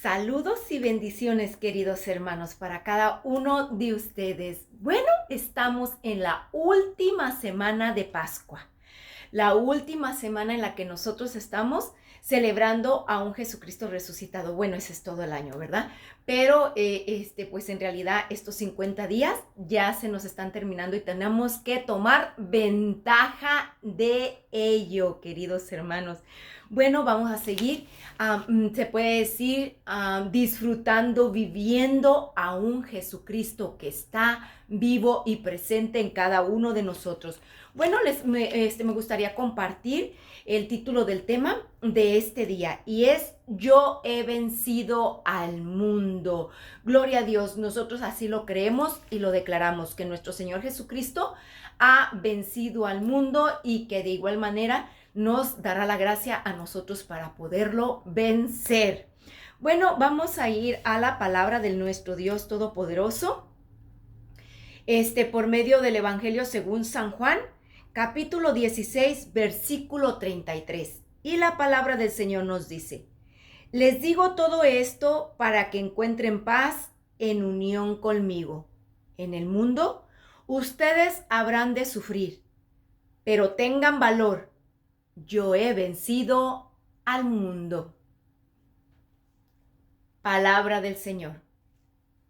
Saludos y bendiciones, queridos hermanos, para cada uno de ustedes. Bueno, estamos en la última semana de Pascua, la última semana en la que nosotros estamos celebrando a un Jesucristo resucitado. Bueno, ese es todo el año, ¿verdad? Pero pues en realidad estos 50 días ya se nos están terminando y tenemos que tomar ventaja de ello, queridos hermanos. Bueno, vamos a seguir, se puede decir, disfrutando, viviendo a un Jesucristo que está vivo y presente en cada uno de nosotros. Bueno, me gustaría compartir el título del tema de este día y es Yo he vencido al mundo. Gloria a Dios, nosotros así lo creemos y lo declaramos, que nuestro Señor Jesucristo ha vencido al mundo y que de igual manera nos dará la gracia a nosotros para poderlo vencer. Bueno, vamos a ir a la palabra de nuestro Dios Todopoderoso, por medio del Evangelio según San Juan, capítulo 16, versículo 33. Y la palabra del Señor nos dice: les digo todo esto para que encuentren paz en unión conmigo. En el mundo, ustedes habrán de sufrir, pero tengan valor. Yo he vencido al mundo. Palabra del Señor.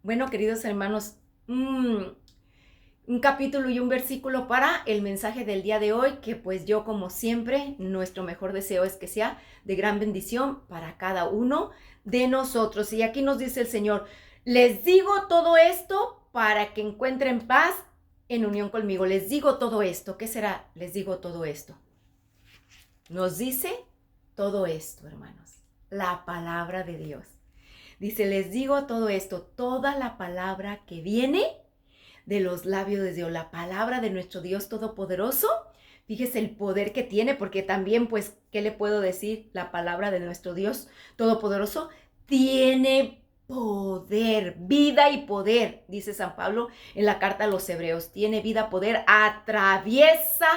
Bueno, queridos hermanos, un capítulo y un versículo para el mensaje del día de hoy, que pues yo, como siempre, nuestro mejor deseo es que sea de gran bendición para cada uno de nosotros. Y aquí nos dice el Señor: les digo todo esto para que encuentren paz en unión conmigo. Les digo todo esto. ¿Qué será? Les digo todo esto. Nos dice todo esto, hermanos, la palabra de Dios. Dice: les digo todo esto, toda la palabra que viene de los labios de Dios, la palabra de nuestro Dios Todopoderoso. Fíjese el poder que tiene, porque también, pues, ¿qué le puedo decir? La palabra de nuestro Dios Todopoderoso tiene poder, vida y poder, dice San Pablo en la carta a los Hebreos. Tiene vida, poder, atraviesa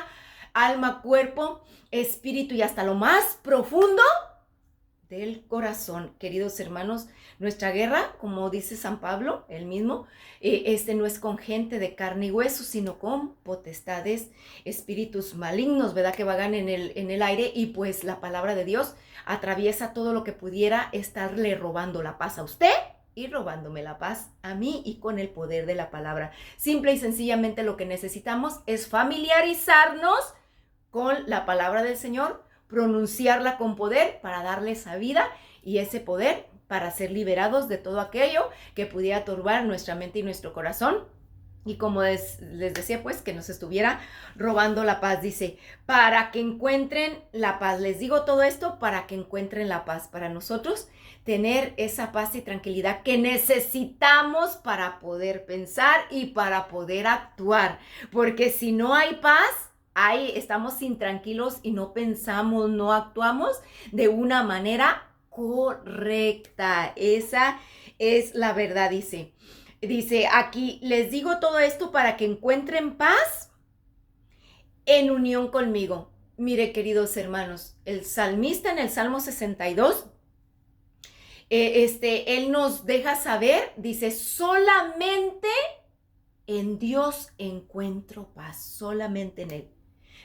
alma, cuerpo, espíritu y hasta lo más profundo del corazón. Queridos hermanos, nuestra guerra, como dice San Pablo, él mismo, no es con gente de carne y hueso, sino con potestades, espíritus malignos, ¿verdad? Que vagan en el aire, y pues la palabra de Dios atraviesa todo lo que pudiera estarle robando la paz a usted y robándome la paz a mí, y con el poder de la palabra. Simple y sencillamente lo que necesitamos es familiarizarnos con la palabra del Señor, pronunciarla con poder para darle esa vida y ese poder para ser liberados de todo aquello que pudiera turbar nuestra mente y nuestro corazón. Y como les decía, pues, que nos estuviera robando la paz. Dice: para que encuentren la paz. Les digo todo esto para que encuentren la paz. Para nosotros tener esa paz y tranquilidad que necesitamos para poder pensar y para poder actuar. Porque si no hay paz, ahí estamos intranquilos y no pensamos, no actuamos de una manera correcta. Esa es la verdad, dice aquí: les digo todo esto para que encuentren paz en unión conmigo. Mire, queridos hermanos, el salmista en el Salmo 62, él nos deja saber, dice: solamente en Dios encuentro paz, solamente en Él.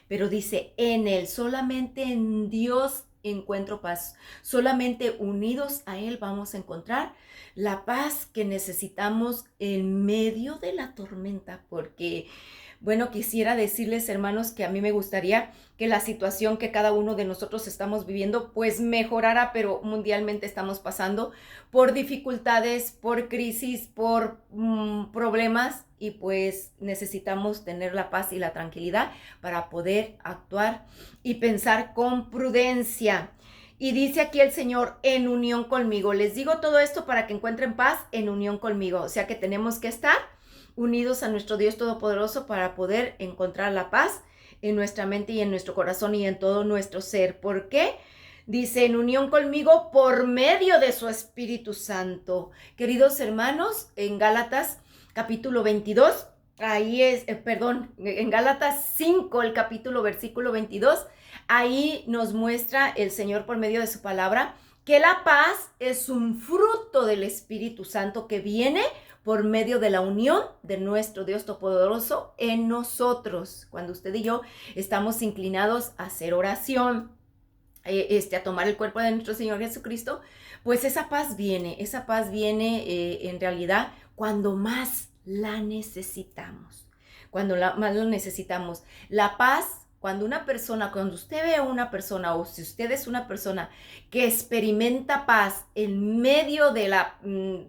Pero dice: en Él, solamente en Dios encuentro paz. Solamente unidos a Él vamos a encontrar la paz que necesitamos en medio de la tormenta. Porque, bueno, quisiera decirles, hermanos, que a mí me gustaría que la situación que cada uno de nosotros estamos viviendo, pues mejorara, pero mundialmente estamos pasando por dificultades, por crisis, por problemas, y pues necesitamos tener la paz y la tranquilidad para poder actuar y pensar con prudencia. Y dice aquí el Señor: en unión conmigo. Les digo todo esto para que encuentren paz en unión conmigo. O sea que tenemos que estar unidos a nuestro Dios Todopoderoso para poder encontrar la paz en nuestra mente y en nuestro corazón y en todo nuestro ser. ¿Por qué? Dice: en unión conmigo por medio de su Espíritu Santo. Queridos hermanos, en Gálatas capítulo 22, en Gálatas 5, el capítulo versículo 22, ahí nos muestra el Señor por medio de su palabra que la paz es un fruto del Espíritu Santo que viene por medio de la unión de nuestro Dios Todopoderoso en nosotros. Cuando usted y yo estamos inclinados a hacer oración, a tomar el cuerpo de nuestro Señor Jesucristo, pues esa paz viene en realidad cuando más la necesitamos, más lo necesitamos. La paz, cuando usted ve a una persona, o si usted es una persona que experimenta paz en medio de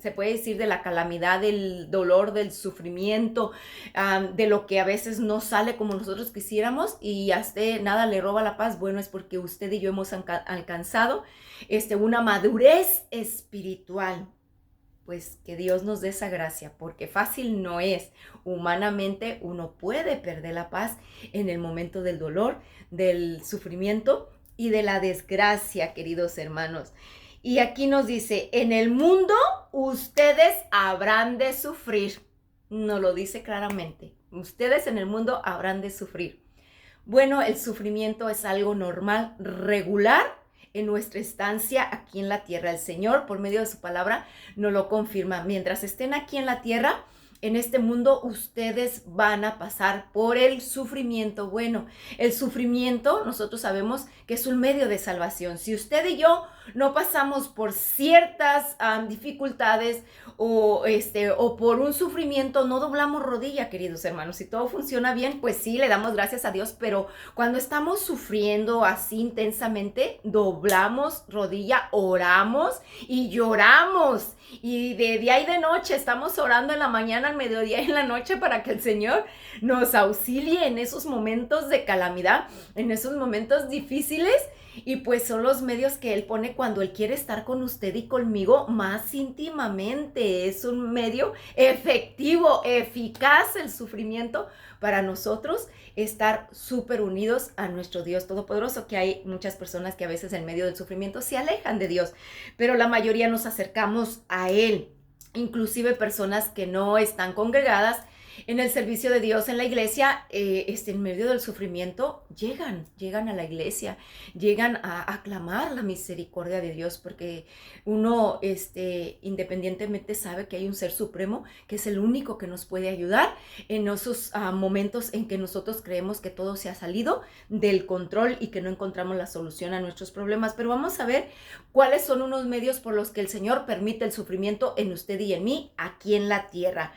se puede decir, de la calamidad, del dolor, del sufrimiento, de lo que a veces no sale como nosotros quisiéramos, y a usted nada le roba la paz, bueno, es porque usted y yo hemos alcanzado una madurez espiritual. Pues que Dios nos dé esa gracia, porque fácil no es. Humanamente uno puede perder la paz en el momento del dolor, del sufrimiento y de la desgracia, queridos hermanos. Y aquí nos dice, en el mundo ustedes habrán de sufrir. Nos lo dice claramente. Ustedes en el mundo habrán de sufrir. Bueno, el sufrimiento es algo normal, regular, en nuestra estancia aquí en la tierra. El Señor, por medio de su palabra, nos lo confirma. Mientras estén aquí en la tierra, en este mundo, ustedes van a pasar por el sufrimiento. Bueno, el sufrimiento, nosotros sabemos que es un medio de salvación. Si usted y yo no pasamos por ciertas dificultades o por un sufrimiento, no doblamos rodilla, queridos hermanos. Si todo funciona bien, pues sí, le damos gracias a Dios, pero cuando estamos sufriendo así intensamente, doblamos rodilla, oramos y lloramos. Y de día y de noche estamos orando, en la mañana, al mediodía y en la noche, para que el Señor nos auxilie en esos momentos de calamidad, en esos momentos difíciles. Y pues son los medios que Él pone cuando Él quiere estar con usted y conmigo más íntimamente. Es un medio efectivo, eficaz, el sufrimiento, para nosotros estar súper unidos a nuestro Dios Todopoderoso, que hay muchas personas que a veces en medio del sufrimiento se alejan de Dios, pero la mayoría nos acercamos a Él, inclusive personas que no están congregadas en el servicio de Dios en la iglesia, en medio del sufrimiento, llegan a la iglesia, llegan a aclamar la misericordia de Dios, porque uno independientemente sabe que hay un ser supremo que es el único que nos puede ayudar en esos momentos en que nosotros creemos que todo se ha salido del control y que no encontramos la solución a nuestros problemas. Pero vamos a ver cuáles son unos medios por los que el Señor permite el sufrimiento en usted y en mí aquí en la tierra.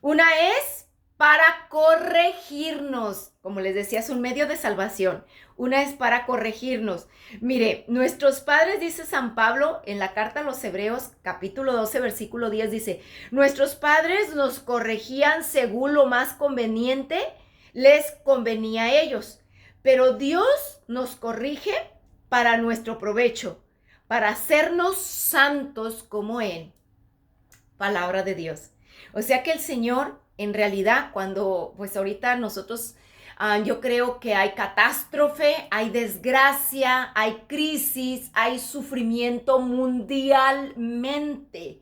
Una es para corregirnos, como les decía, es un medio de salvación. Una es para corregirnos. Mire, nuestros padres, dice San Pablo en la carta a los Hebreos, capítulo 12, versículo 10, dice, nuestros padres nos corregían según lo más conveniente les convenía a ellos, pero Dios nos corrige para nuestro provecho, para hacernos santos como Él. Palabra de Dios. O sea que el Señor, en realidad, cuando pues ahorita nosotros, yo creo que hay catástrofe, hay desgracia, hay crisis, hay sufrimiento mundialmente.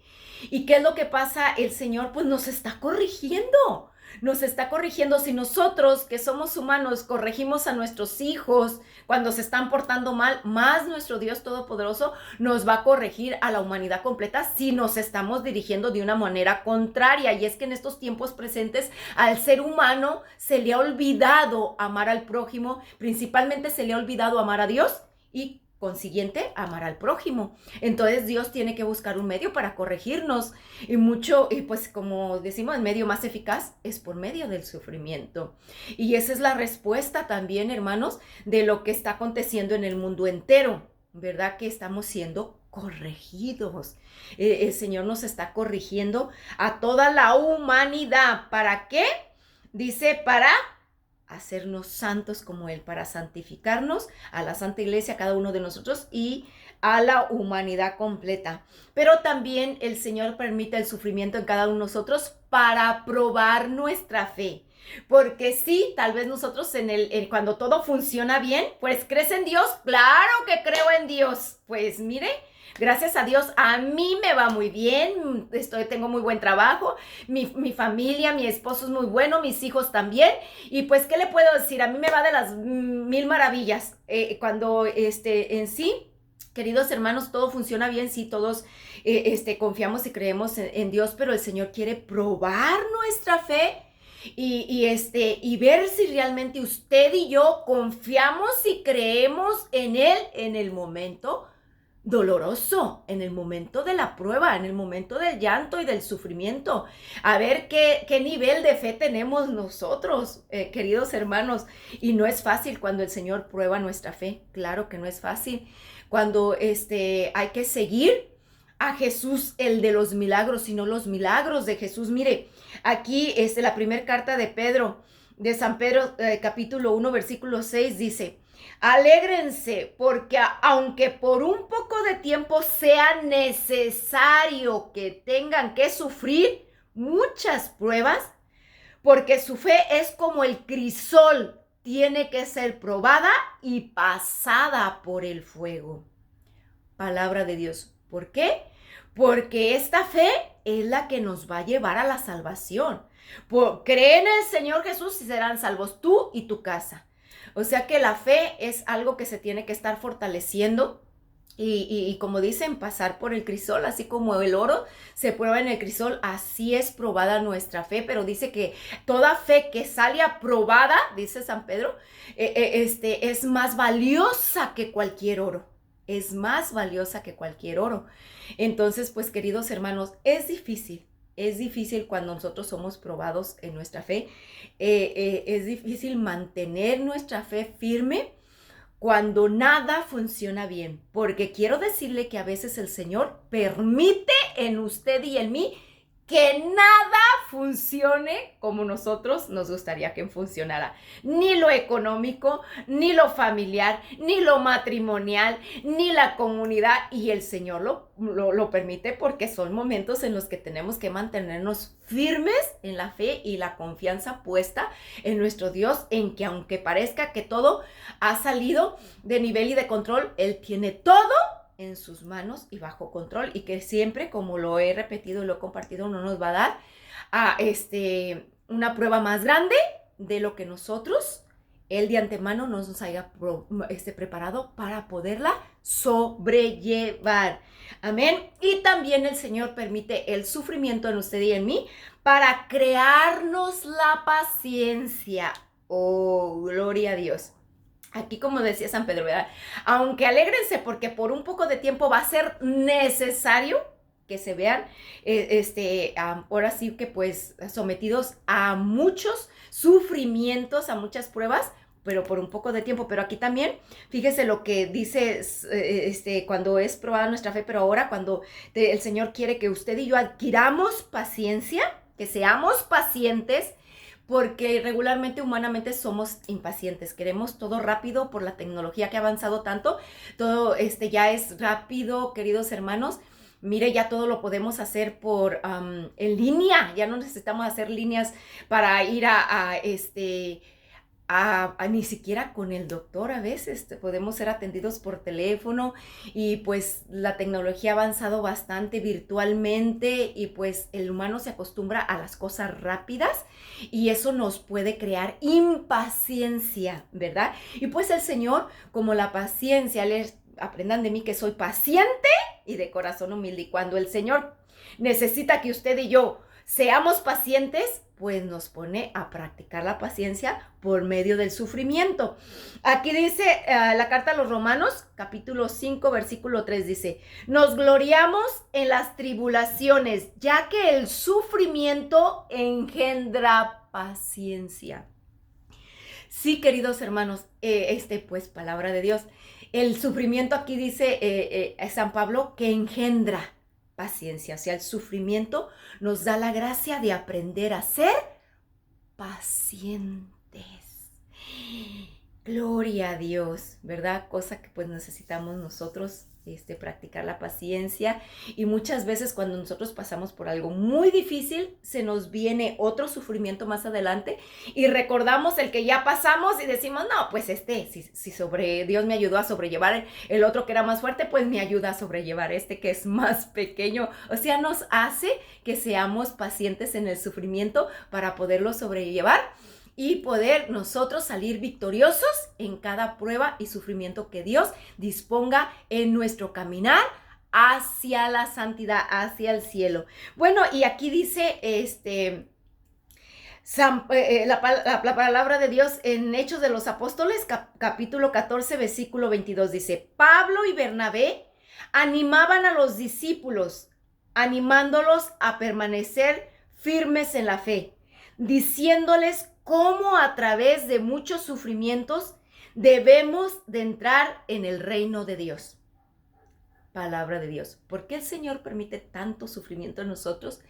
¿Y qué es lo que pasa? El Señor pues nos está corrigiendo. Nos está corrigiendo. Si nosotros, que somos humanos, corregimos a nuestros hijos cuando se están portando mal, más nuestro Dios Todopoderoso nos va a corregir a la humanidad completa si nos estamos dirigiendo de una manera contraria. Y es que en estos tiempos presentes al ser humano se le ha olvidado amar al prójimo, principalmente se le ha olvidado amar a Dios y consiguiente, amar al prójimo. Entonces Dios tiene que buscar un medio para corregirnos, y pues como decimos, el medio más eficaz es por medio del sufrimiento. Y esa es la respuesta también, hermanos, de lo que está aconteciendo en el mundo entero, ¿verdad? Que estamos siendo corregidos. El Señor nos está corrigiendo a toda la humanidad. ¿Para qué? Dice, para hacernos santos como Él, para santificarnos a la Santa Iglesia, a cada uno de nosotros y a la humanidad completa. Pero también el Señor permite el sufrimiento en cada uno de nosotros para probar nuestra fe. Porque sí, tal vez nosotros cuando todo funciona bien, pues ¿crees en Dios? Claro que creo en Dios. Pues mire, gracias a Dios, a mí me va muy bien, tengo muy buen trabajo, mi familia, mi esposo es muy bueno, mis hijos también, y pues, ¿qué le puedo decir? A mí me va de las mil maravillas, cuando en sí Queridos hermanos, todo funciona bien si todos confiamos y creemos en Dios, pero el Señor quiere probar nuestra fe y ver si realmente usted y yo confiamos y creemos en Él en el momento doloroso, en el momento de la prueba, en el momento del llanto y del sufrimiento. A ver qué nivel de fe tenemos nosotros, queridos hermanos. Y no es fácil cuando el Señor prueba nuestra fe. Claro que no es fácil. Cuando hay que seguir a Jesús, el de los milagros, sino los milagros de Jesús. Mire, aquí la primera carta de Pedro, de San Pedro, capítulo 1, versículo 6, dice: alégrense, porque aunque por un poco de tiempo sea necesario que tengan que sufrir muchas pruebas, porque su fe es como el crisol, tiene que ser probada y pasada por el fuego. Palabra de Dios. ¿Por qué? Porque esta fe es la que nos va a llevar a la salvación. Cree en el Señor Jesús y serán salvos tú y tu casa. O sea que la fe es algo que se tiene que estar fortaleciendo y como dicen, pasar por el crisol, así como el oro se prueba en el crisol, así es probada nuestra fe. Pero dice que toda fe que sale aprobada, dice San Pedro, es más valiosa que cualquier oro. Es más valiosa que cualquier oro. Entonces, pues, queridos hermanos, es difícil cuando nosotros somos probados en nuestra fe. Es difícil mantener nuestra fe firme cuando nada funciona bien. Porque quiero decirle que a veces el Señor permite en usted y en mí que nada funcione como nosotros nos gustaría que funcionara. Ni lo económico, ni lo familiar, ni lo matrimonial, ni la comunidad. Y el Señor lo permite porque son momentos en los que tenemos que mantenernos firmes en la fe y la confianza puesta en nuestro Dios, en que aunque parezca que todo ha salido de nivel y de control, Él tiene todo en sus manos y bajo control, y que siempre, como lo he repetido y lo he compartido, no nos va a dar una prueba más grande de lo que nosotros, Él de antemano nos haya preparado para poderla sobrellevar. Amén. Y también el Señor permite el sufrimiento en usted y en mí para crearnos la paciencia. Oh, gloria a Dios. Aquí, como decía San Pedro, ¿verdad? Aunque alégrense porque por un poco de tiempo va a ser necesario que se vean, ahora sí que pues sometidos a muchos sufrimientos, a muchas pruebas, pero por un poco de tiempo. Pero aquí también, fíjese lo que dice cuando es probada nuestra fe, pero ahora cuando el Señor quiere que usted y yo adquiramos paciencia, que seamos pacientes, porque regularmente, humanamente, somos impacientes. Queremos todo rápido por la tecnología que ha avanzado tanto. Todo ya es rápido, queridos hermanos. Mire, ya todo lo podemos hacer en línea. Ya no necesitamos hacer líneas para ir ni siquiera con el doctor. A veces podemos ser atendidos por teléfono, y pues la tecnología ha avanzado bastante virtualmente, y pues el humano se acostumbra a las cosas rápidas y eso nos puede crear impaciencia, ¿verdad? Y pues el Señor, como la paciencia, aprendan de mí que soy paciente y de corazón humilde, y cuando el Señor necesita que usted y yo seamos pacientes, pues nos pone a practicar la paciencia por medio del sufrimiento. Aquí dice la carta a los Romanos, capítulo 5, versículo 3, dice: nos gloriamos en las tribulaciones, ya que el sufrimiento engendra paciencia. Sí, queridos hermanos, pues palabra de Dios. El sufrimiento aquí dice San Pablo que engendra paciencia. O sea, el sufrimiento nos da la gracia de aprender a ser pacientes. Gloria a Dios, ¿verdad? Cosa que pues necesitamos nosotros practicar la paciencia. Y muchas veces cuando nosotros pasamos por algo muy difícil, se nos viene otro sufrimiento más adelante y recordamos el que ya pasamos y decimos: no, pues si Dios me ayudó a sobrellevar el otro que era más fuerte, pues me ayuda a sobrellevar que es más pequeño. O sea, nos hace que seamos pacientes en el sufrimiento para poderlo sobrellevar y poder nosotros salir victoriosos en cada prueba y sufrimiento que Dios disponga en nuestro caminar hacia la santidad, hacia el cielo. Bueno, y aquí dice la palabra de Dios en Hechos de los Apóstoles, capítulo 14, versículo 22, dice: Pablo y Bernabé animaban a los discípulos, animándolos a permanecer firmes en la fe, diciéndoles cómo a través de muchos sufrimientos debemos de entrar en el reino de Dios. Palabra de Dios. ¿Por qué el Señor permite tanto sufrimiento en nosotros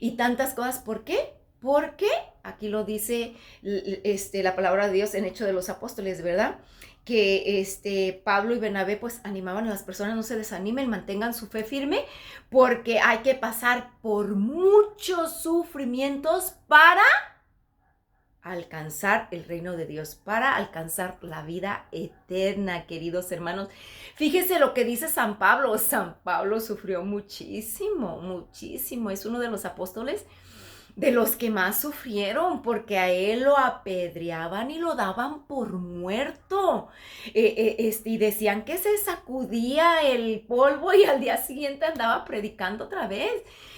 y tantas cosas? ¿Por qué? Porque aquí lo dice la palabra de Dios en Hechos de los Apóstoles, ¿verdad? Que Pablo y Bernabé pues animaban a las personas: no se desanimen, mantengan su fe firme, porque hay que pasar por muchos sufrimientos para alcanzar el reino de Dios, para alcanzar la vida eterna, queridos hermanos. Fíjese lo que dice San Pablo. San Pablo sufrió muchísimo, muchísimo. Es uno de los apóstoles de los que más sufrieron, porque a él lo apedreaban y lo daban por muerto. Y decían que se sacudía el polvo y al día siguiente andaba predicando otra vez.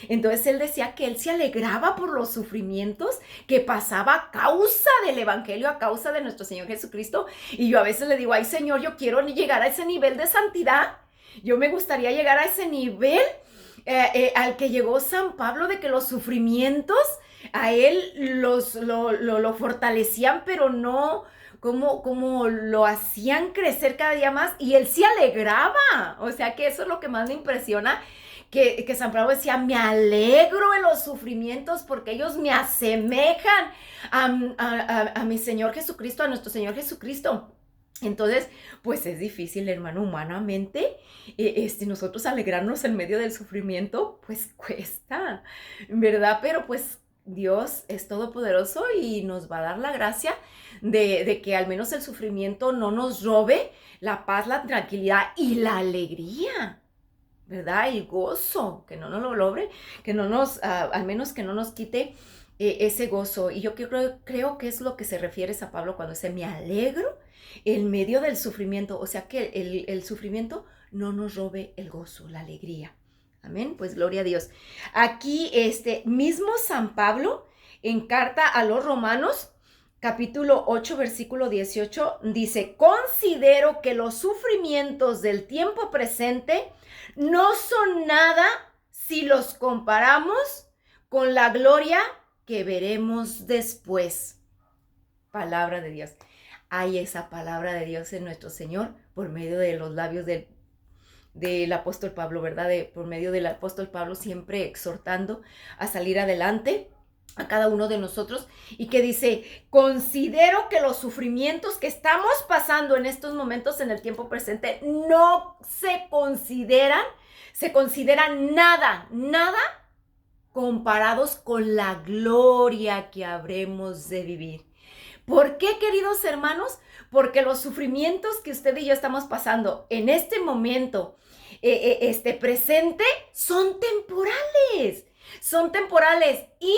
Entonces él decía que él se alegraba por los sufrimientos que pasaba a causa del evangelio, a causa de nuestro Señor Jesucristo. Y yo a veces le digo: ay, Señor, yo quiero llegar a ese nivel de santidad. Yo me gustaría llegar a ese nivel al que llegó San Pablo, de que los sufrimientos a él lo fortalecían, pero no como lo hacían crecer cada día más, y él se alegraba. O sea que eso es lo que más me impresiona, que San Pablo decía: me alegro en los sufrimientos porque ellos me asemejan a mi Señor Jesucristo, a nuestro Señor Jesucristo. Entonces, pues es difícil, hermano, humanamente, nosotros alegrarnos en medio del sufrimiento, pues cuesta, ¿verdad? Pero pues Dios es todopoderoso y nos va a dar la gracia de que al menos el sufrimiento no nos robe la paz, la tranquilidad y la alegría, ¿verdad? Y gozo, que no nos lo logre, que no nos, al menos que no nos quite ese gozo. Y yo creo que es lo que se refiere a Pablo cuando dice: me alegro en medio del sufrimiento. O sea que el sufrimiento no nos robe el gozo, la alegría. Amén, pues gloria a Dios. Aquí mismo San Pablo, en carta a los Romanos, capítulo 8, versículo 18, dice: considero que los sufrimientos del tiempo presente no son nada si los comparamos con la gloria que veremos después. Palabra de Dios. Hay esa palabra de Dios en nuestro Señor por medio de los labios del apóstol Pablo, ¿verdad? Por medio del apóstol Pablo, siempre exhortando a salir adelante a cada uno de nosotros, y que dice: considero que los sufrimientos que estamos pasando en estos momentos en el tiempo presente no se consideran nada comparados con la gloria que habremos de vivir. ¿Por qué, queridos hermanos? Porque los sufrimientos que usted y yo estamos pasando en este momento presente son temporales. Y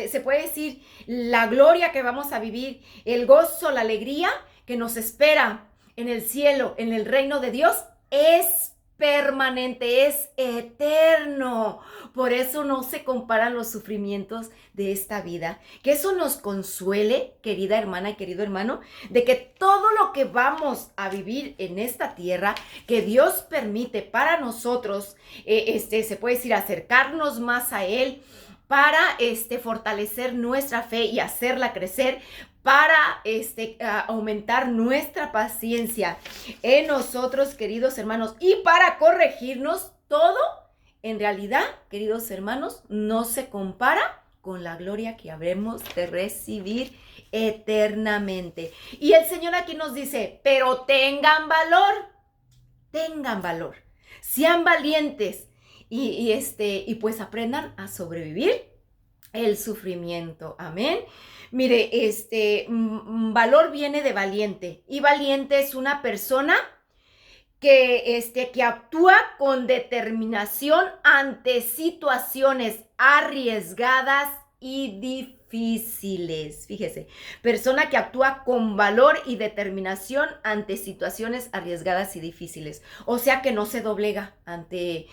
se puede decir, la gloria que vamos a vivir, el gozo, la alegría que nos espera en el cielo, en el reino de Dios, es permanente, es eterno. Por eso no se comparan los sufrimientos de esta vida. Que eso nos consuele, querida hermana y querido hermano, de que todo lo que vamos a vivir en esta tierra, que Dios permite para nosotros, se puede decir, acercarnos más a Él, para fortalecer nuestra fe y hacerla crecer, para aumentar nuestra paciencia en nosotros, queridos hermanos, y para corregirnos. Todo, en realidad, queridos hermanos, no se compara con la gloria que habremos de recibir eternamente. Y el Señor aquí nos dice: pero tengan valor, sean valientes y pues aprendan a sobrevivir el sufrimiento. Amén. Mire, valor viene de valiente, y valiente es una persona que actúa con determinación ante situaciones arriesgadas y difíciles. Fíjese, persona que actúa con valor y determinación ante situaciones arriesgadas y difíciles. O sea que no se doblega ante,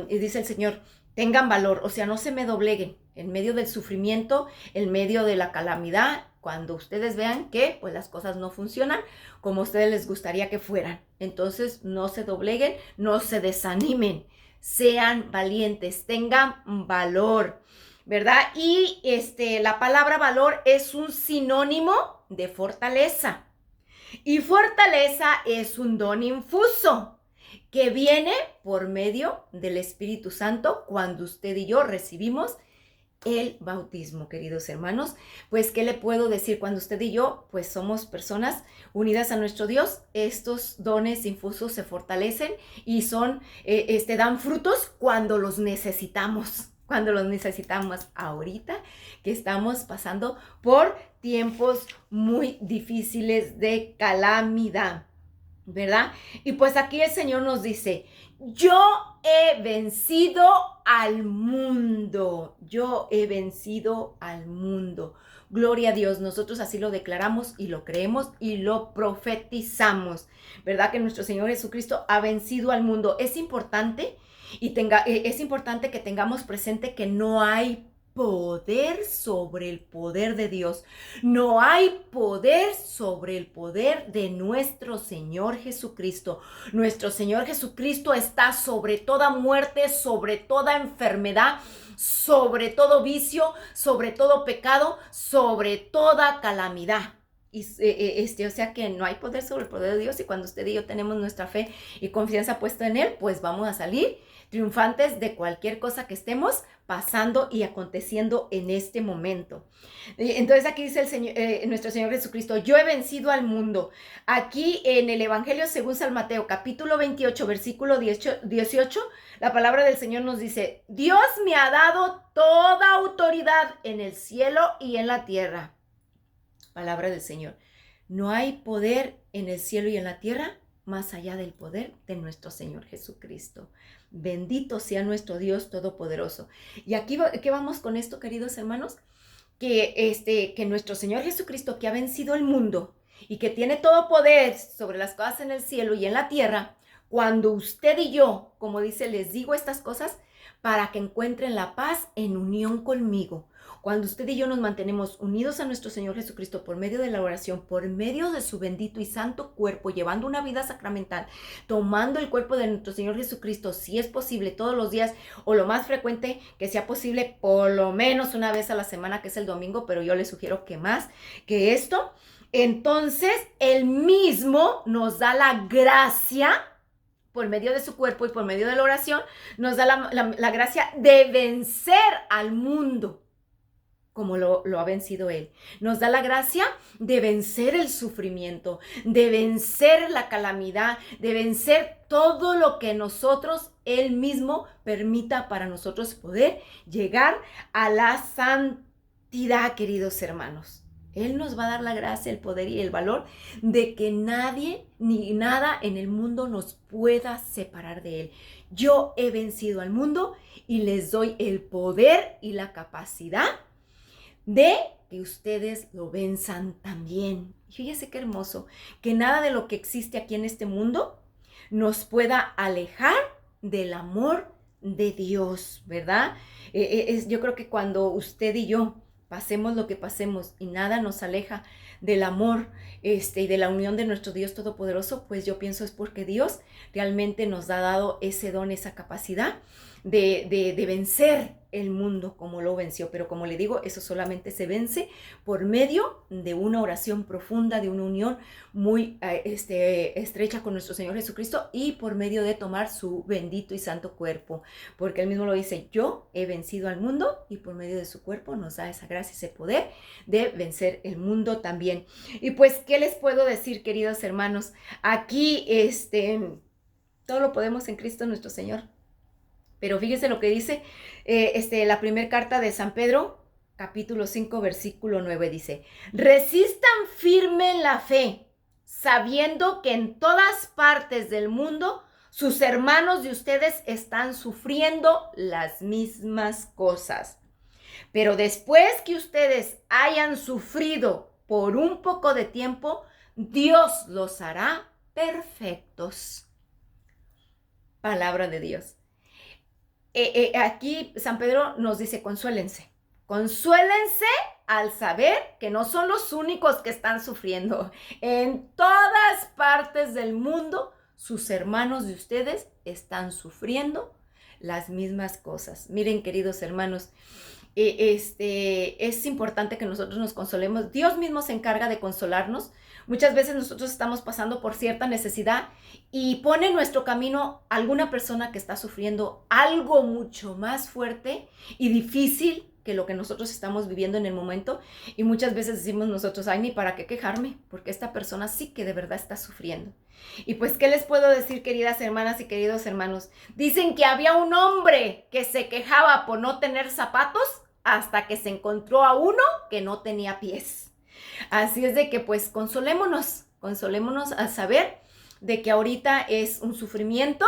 y dice el Señor, tengan valor, o sea, no se me dobleguen en medio del sufrimiento, en medio de la calamidad, cuando ustedes vean que pues las cosas no funcionan como a ustedes les gustaría que fueran. Entonces no se dobleguen, no se desanimen, sean valientes, tengan valor, ¿verdad? Y la palabra valor es un sinónimo de fortaleza. Y fortaleza es un don infuso que viene por medio del Espíritu Santo cuando usted y yo recibimos el bautismo, queridos hermanos. Pues, ¿qué le puedo decir? Cuando usted y yo, pues, somos personas unidas a nuestro Dios, estos dones infusos se fortalecen y dan frutos cuando los necesitamos. Cuando los necesitamos ahorita que estamos pasando por tiempos muy difíciles de calamidad, ¿verdad? Y pues aquí el Señor nos dice, yo he vencido al mundo, yo he vencido al mundo. Gloria a Dios, nosotros así lo declaramos y lo creemos y lo profetizamos, ¿verdad? Que nuestro Señor Jesucristo ha vencido al mundo. Es importante es importante que tengamos presente que no hay poder sobre el poder de Dios. No hay poder sobre el poder de nuestro Señor Jesucristo. Nuestro Señor Jesucristo está sobre toda muerte, sobre toda enfermedad, sobre todo vicio, sobre todo pecado, sobre toda calamidad. O sea que no hay poder sobre el poder de Dios, y cuando usted y yo tenemos nuestra fe y confianza puesta en Él, pues vamos a salir triunfantes de cualquier cosa que estemos pasando y aconteciendo en este momento. Entonces aquí dice el Señor, nuestro Señor Jesucristo, yo he vencido al mundo. Aquí en el Evangelio según San Mateo, capítulo 28, versículo 18, la palabra del Señor nos dice, Dios me ha dado toda autoridad en el cielo y en la tierra. Palabra del Señor. No hay poder en el cielo y en la tierra más allá del poder de nuestro Señor Jesucristo. Bendito sea nuestro Dios Todopoderoso. Y aquí, ¿qué vamos con esto, queridos hermanos? Que nuestro Señor Jesucristo, que ha vencido el mundo y que tiene todo poder sobre las cosas en el cielo y en la tierra, cuando usted y yo, como dice, les digo estas cosas para que encuentren la paz en unión conmigo. Cuando usted y yo nos mantenemos unidos a nuestro Señor Jesucristo por medio de la oración, por medio de su bendito y santo cuerpo, llevando una vida sacramental, tomando el cuerpo de nuestro Señor Jesucristo, si es posible, todos los días, o lo más frecuente que sea posible, por lo menos una vez a la semana, que es el domingo, pero yo les sugiero que más que esto. Entonces, Él mismo nos da la gracia, por medio de su cuerpo y por medio de la oración, nos da la gracia de vencer al mundo, como lo ha vencido Él. Nos da la gracia de vencer el sufrimiento, de vencer la calamidad, de vencer todo lo que nosotros, Él mismo, permita para nosotros poder llegar a la santidad, queridos hermanos. Él nos va a dar la gracia, el poder y el valor de que nadie ni nada en el mundo nos pueda separar de Él. Yo he vencido al mundo y les doy el poder y la capacidad de que ustedes lo venzan también. Fíjese qué hermoso, que nada de lo que existe aquí en este mundo nos pueda alejar del amor de Dios, ¿verdad? Yo creo que cuando usted y yo pasemos lo que pasemos y nada nos aleja del amor y de la unión de nuestro Dios Todopoderoso, pues yo pienso es porque Dios realmente nos ha dado ese don, esa capacidad de vencer el mundo como lo venció. Pero como le digo, eso solamente se vence por medio de una oración profunda, de una unión muy estrecha con nuestro Señor Jesucristo y por medio de tomar su bendito y santo cuerpo, porque Él mismo lo dice, yo he vencido al mundo, y por medio de su cuerpo nos da esa gracia, ese poder de vencer el mundo también. Y pues, ¿qué les puedo decir, queridos hermanos? Aquí, todo lo podemos en Cristo nuestro Señor. Pero fíjese lo que dice la primera carta de San Pedro, capítulo 5, versículo 9, dice, resistan firme en la fe, sabiendo que en todas partes del mundo sus hermanos de ustedes están sufriendo las mismas cosas. Pero después que ustedes hayan sufrido por un poco de tiempo, Dios los hará perfectos. Palabra de Dios. Aquí San Pedro nos dice, consuélense. Consuélense al saber que no son los únicos que están sufriendo. En todas partes del mundo, sus hermanos de ustedes están sufriendo las mismas cosas. Miren, queridos hermanos, es importante que nosotros nos consolemos. Dios mismo se encarga de consolarnos. Muchas veces nosotros estamos pasando por cierta necesidad y pone en nuestro camino alguna persona que está sufriendo algo mucho más fuerte y difícil que lo que nosotros estamos viviendo en el momento. Y muchas veces decimos nosotros, ay, ni para qué quejarme, porque esta persona sí que de verdad está sufriendo. Y pues, ¿qué les puedo decir, queridas hermanas y queridos hermanos? Dicen que había un hombre que se quejaba por no tener zapatos hasta que se encontró a uno que no tenía pies. Así es de que pues consolémonos al saber de que ahorita es un sufrimiento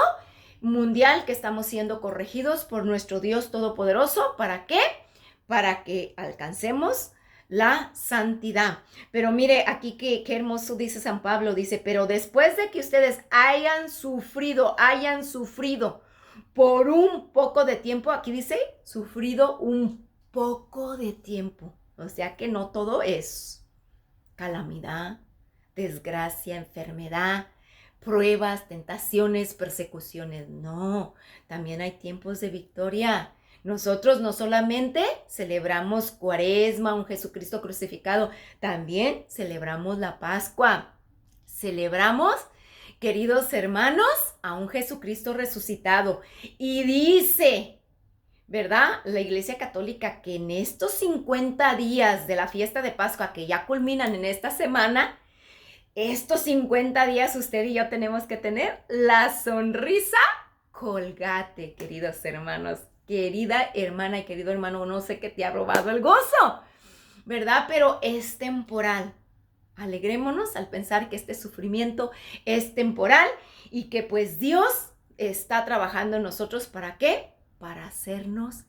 mundial que estamos siendo corregidos por nuestro Dios Todopoderoso. ¿Para qué? Para que alcancemos la santidad. Pero mire aquí qué hermoso dice San Pablo, dice, pero después de que ustedes hayan sufrido por un poco de tiempo, aquí dice, sufrido un poco de tiempo. O sea que no todo es calamidad, desgracia, enfermedad, pruebas, tentaciones, persecuciones. No, también hay tiempos de victoria. Nosotros no solamente celebramos Cuaresma, un Jesucristo crucificado, también celebramos la Pascua. Celebramos, queridos hermanos, a un Jesucristo resucitado. Y dice, ¿verdad? La Iglesia Católica que en estos 50 días de la fiesta de Pascua que ya culminan en esta semana, estos 50 días usted y yo tenemos que tener la sonrisa colgate, queridos hermanos. Querida hermana y querido hermano, no sé qué te ha robado el gozo, ¿verdad? Pero es temporal. Alegrémonos al pensar que este sufrimiento es temporal y que pues Dios está trabajando en nosotros. ¿Para qué? Para hacernos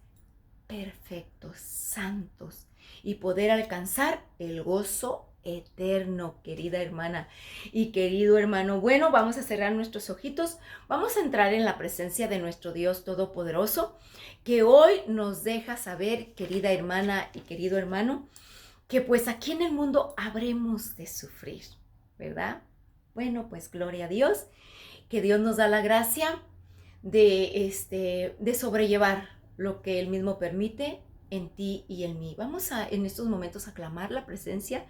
perfectos, santos y poder alcanzar el gozo eterno, querida hermana y querido hermano. Bueno, vamos a cerrar nuestros ojitos, vamos a entrar en la presencia de nuestro Dios Todopoderoso, que hoy nos deja saber, querida hermana y querido hermano, que pues aquí en el mundo habremos de sufrir, ¿verdad? Bueno, pues gloria a Dios, que Dios nos da la gracia de sobrellevar lo que Él mismo permite en ti y en mí. Vamos a en estos momentos a clamar la presencia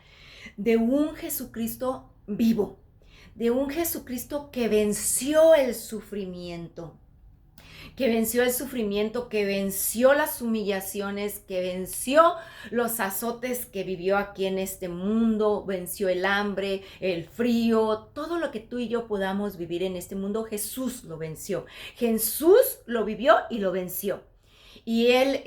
de un Jesucristo vivo, de un Jesucristo que venció el sufrimiento, que venció las humillaciones, que venció los azotes que vivió aquí en este mundo, venció el hambre, el frío, todo lo que tú y yo podamos vivir en este mundo, Jesús lo venció. Jesús lo vivió y lo venció. Y Él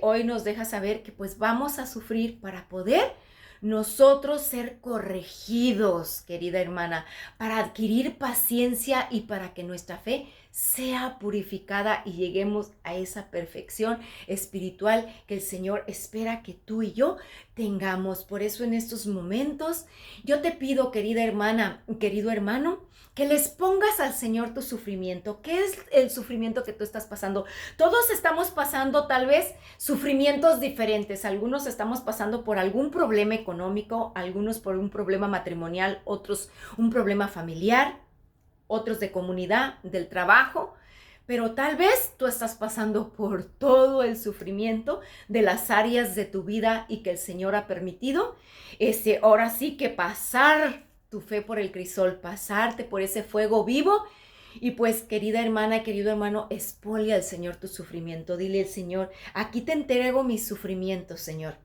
hoy nos deja saber que pues vamos a sufrir para poder nosotros ser corregidos, querida hermana, para adquirir paciencia y para que nuestra fe sea purificada y lleguemos a esa perfección espiritual que el Señor espera que tú y yo tengamos. Por eso en estos momentos yo te pido, querida hermana, querido hermano, que les pongas al Señor tu sufrimiento. ¿Qué es el sufrimiento que tú estás pasando? Todos estamos pasando tal vez sufrimientos diferentes. Algunos estamos pasando por algún problema económico, algunos por un problema matrimonial, otros un problema familiar, otros de comunidad, del trabajo. Pero tal vez tú estás pasando por todo el sufrimiento de las áreas de tu vida y que el Señor ha permitido. Ahora sí que pasar tu fe por el crisol, pasarte por ese fuego vivo. Y pues, querida hermana, querido hermano, expolia al Señor tu sufrimiento. Dile al Señor, aquí te entrego mi sufrimiento, Señor.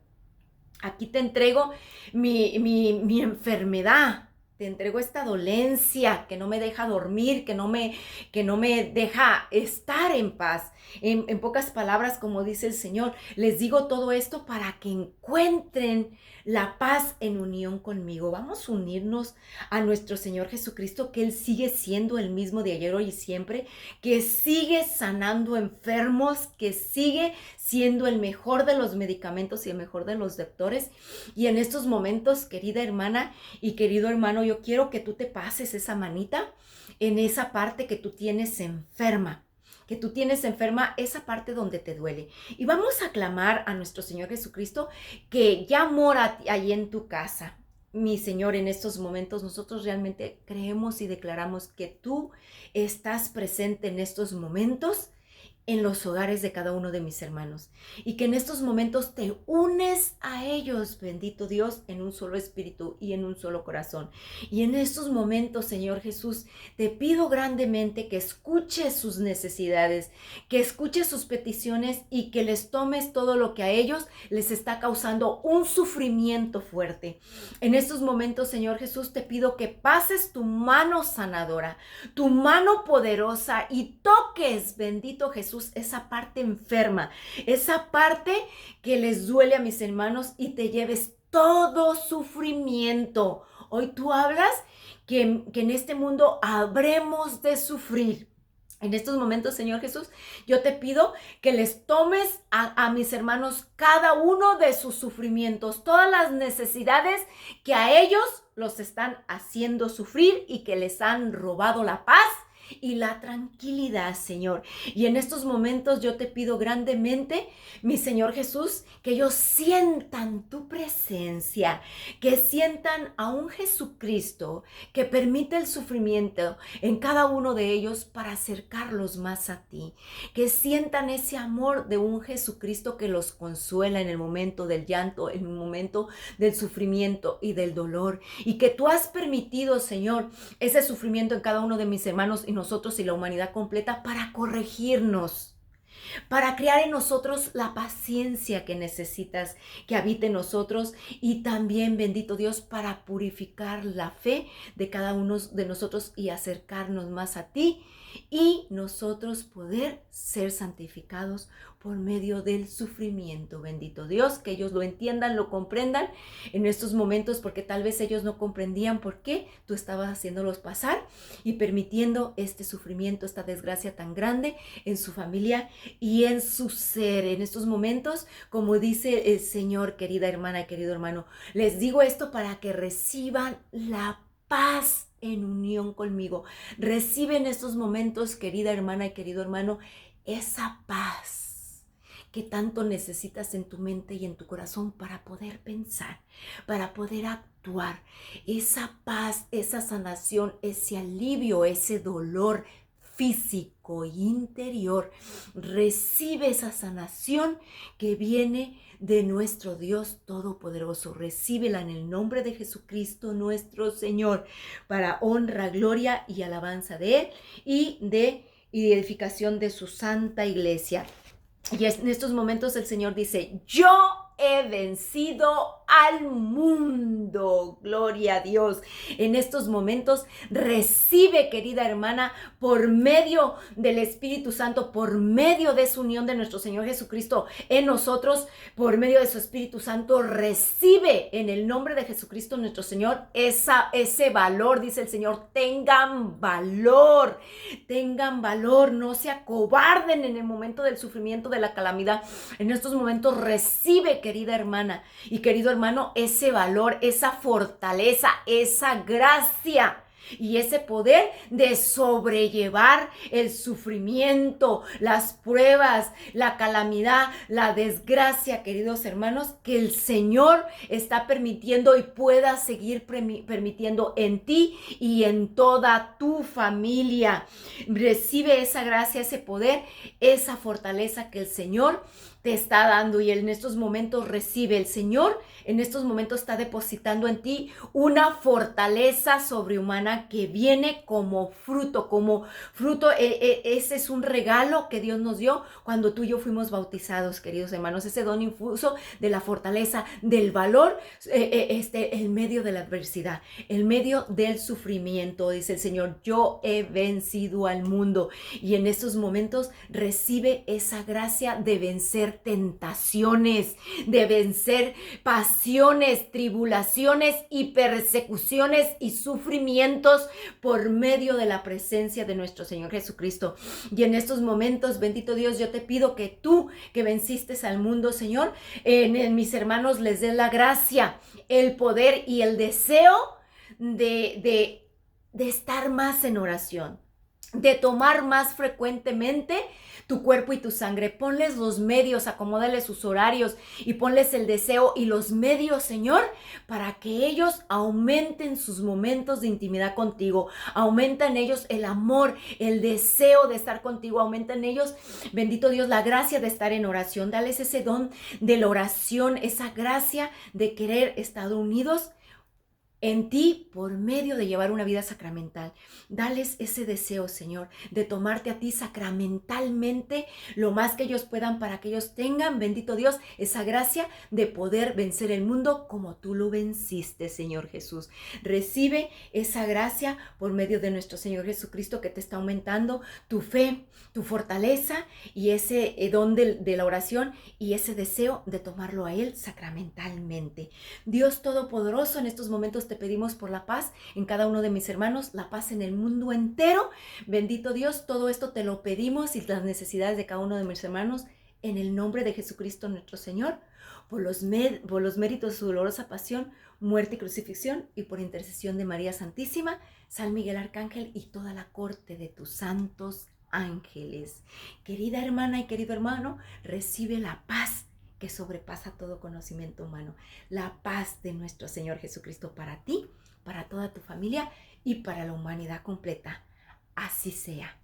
Aquí te entrego mi enfermedad. te entrego esta dolencia que no me deja dormir, que no me deja estar en paz. En pocas palabras, como dice el Señor, les digo todo esto para que encuentren la paz en unión conmigo. Vamos a unirnos a nuestro Señor Jesucristo, que Él sigue siendo el mismo de ayer, hoy y siempre, que sigue sanando enfermos, que sigue siendo el mejor de los medicamentos y el mejor de los doctores. Y en estos momentos, querida hermana y querido hermano, yo quiero que tú te pases esa manita en esa parte que tú tienes enferma, esa parte donde te duele. Y vamos a clamar a nuestro Señor Jesucristo, que ya mora ahí en tu casa. Mi Señor, en estos momentos nosotros realmente creemos y declaramos que tú estás presente en estos momentos en los hogares de cada uno de mis hermanos, y que en estos momentos te unes a ellos, bendito Dios, en un solo espíritu y en un solo corazón. Y en estos momentos, Señor Jesús, te pido grandemente que escuches sus necesidades, que escuches sus peticiones y que les tomes todo lo que a ellos les está causando un sufrimiento fuerte. En estos momentos, Señor Jesús, te pido que pases tu mano sanadora, tu mano poderosa, y toques, bendito Jesús, esa parte enferma, esa parte que les duele a mis hermanos, y te lleves todo sufrimiento. Hoy tú hablas que en este mundo habremos de sufrir. En estos momentos, Señor Jesús, yo te pido que les tomes a mis hermanos cada uno de sus sufrimientos, todas las necesidades que a ellos los están haciendo sufrir y que les han robado la paz y la tranquilidad, Señor. Y en estos momentos yo te pido grandemente, mi Señor Jesús, que ellos sientan tu presencia, que sientan a un Jesucristo que permite el sufrimiento en cada uno de ellos para acercarlos más a ti, que sientan ese amor de un Jesucristo que los consuela en el momento del llanto, en el momento del sufrimiento y del dolor, y que tú has permitido, Señor, ese sufrimiento en cada uno de mis hermanos y nosotros y la humanidad completa, para corregirnos, para crear en nosotros la paciencia que necesitas que habite en nosotros, y también, bendito Dios, para purificar la fe de cada uno de nosotros y acercarnos más a ti, y nosotros poder ser santificados por medio del sufrimiento. Bendito Dios, que ellos lo entiendan, lo comprendan en estos momentos, porque tal vez ellos no comprendían por qué tú estabas haciéndolos pasar y permitiendo este sufrimiento, esta desgracia tan grande en su familia y en su ser. En estos momentos, como dice el Señor, querida hermana y querido hermano, les digo esto para que reciban la paz en unión conmigo. Recibe en estos momentos, querida hermana y querido hermano, esa paz que tanto necesitas en tu mente y en tu corazón para poder pensar, para poder actuar. Esa paz, esa sanación, ese alivio, ese dolor físico e interior. Recibe esa sanación que viene de nuestro Dios Todopoderoso. Recíbela en el nombre de Jesucristo nuestro Señor, para honra, gloria y alabanza de Él y de edificación de su santa iglesia. Y en estos momentos el Señor dice: yo he vencido al mundo. Gloria a Dios. En estos momentos recibe, querida hermana, por medio del Espíritu Santo, por medio de su unión de nuestro Señor Jesucristo en nosotros, por medio de su Espíritu Santo, recibe en el nombre de Jesucristo nuestro Señor ese valor. Dice el Señor: tengan valor, no se acobarden en el momento del sufrimiento, de la calamidad. En estos momentos recibe, querida hermana y querido hermano, ese valor, esa fortaleza, esa gracia y ese poder de sobrellevar el sufrimiento, las pruebas, la calamidad, la desgracia, queridos hermanos, que el Señor está permitiendo y pueda seguir permitiendo en ti y en toda tu familia. Recibe esa gracia, ese poder, esa fortaleza que el Señor te está dando, y en estos momentos recibe. El Señor en estos momentos está depositando en ti una fortaleza sobrehumana persona que viene como fruto, ese es un regalo que Dios nos dio cuando tú y yo fuimos bautizados, queridos hermanos, ese don infuso de la fortaleza, del valor, en medio de la adversidad, en medio del sufrimiento. Dice el Señor, yo he vencido al mundo, y en estos momentos recibe esa gracia de vencer tentaciones, de vencer pasiones, tribulaciones y persecuciones y sufrimientos por medio de la presencia de nuestro Señor Jesucristo. Y en estos momentos, bendito Dios, yo te pido que tú que venciste al mundo, Señor, en mis hermanos les des la gracia, el poder y el deseo de estar más en oración, de tomar más frecuentemente tu cuerpo y tu sangre. Ponles los medios, acomódales sus horarios y ponles el deseo y los medios, Señor, para que ellos aumenten sus momentos de intimidad contigo, aumenta en ellos el amor, el deseo de estar contigo, aumenta en ellos, bendito Dios, la gracia de estar en oración. Dales ese don de la oración, esa gracia de querer estar unidos en ti por medio de llevar una vida sacramental. Dales ese deseo, Señor, de tomarte a ti sacramentalmente lo más que ellos puedan, para que ellos tengan, bendito Dios, esa gracia de poder vencer el mundo como tú lo venciste, Señor Jesús. Recibe esa gracia por medio de nuestro Señor Jesucristo, que te está aumentando tu fe, tu fortaleza y ese don de la oración y ese deseo de tomarlo a Él sacramentalmente. Dios Todopoderoso, en estos momentos te pedimos por la paz en cada uno de mis hermanos, la paz en el mundo entero. Bendito Dios, todo esto te lo pedimos y las necesidades de cada uno de mis hermanos en el nombre de Jesucristo nuestro Señor, por los méritos de su dolorosa pasión, muerte y crucifixión, y por intercesión de María Santísima, San Miguel Arcángel y toda la corte de tus santos ángeles. Querida hermana y querido hermano, recibe la paz que sobrepasa todo conocimiento humano, la paz de nuestro Señor Jesucristo para ti, para toda tu familia y para la humanidad completa. Así sea.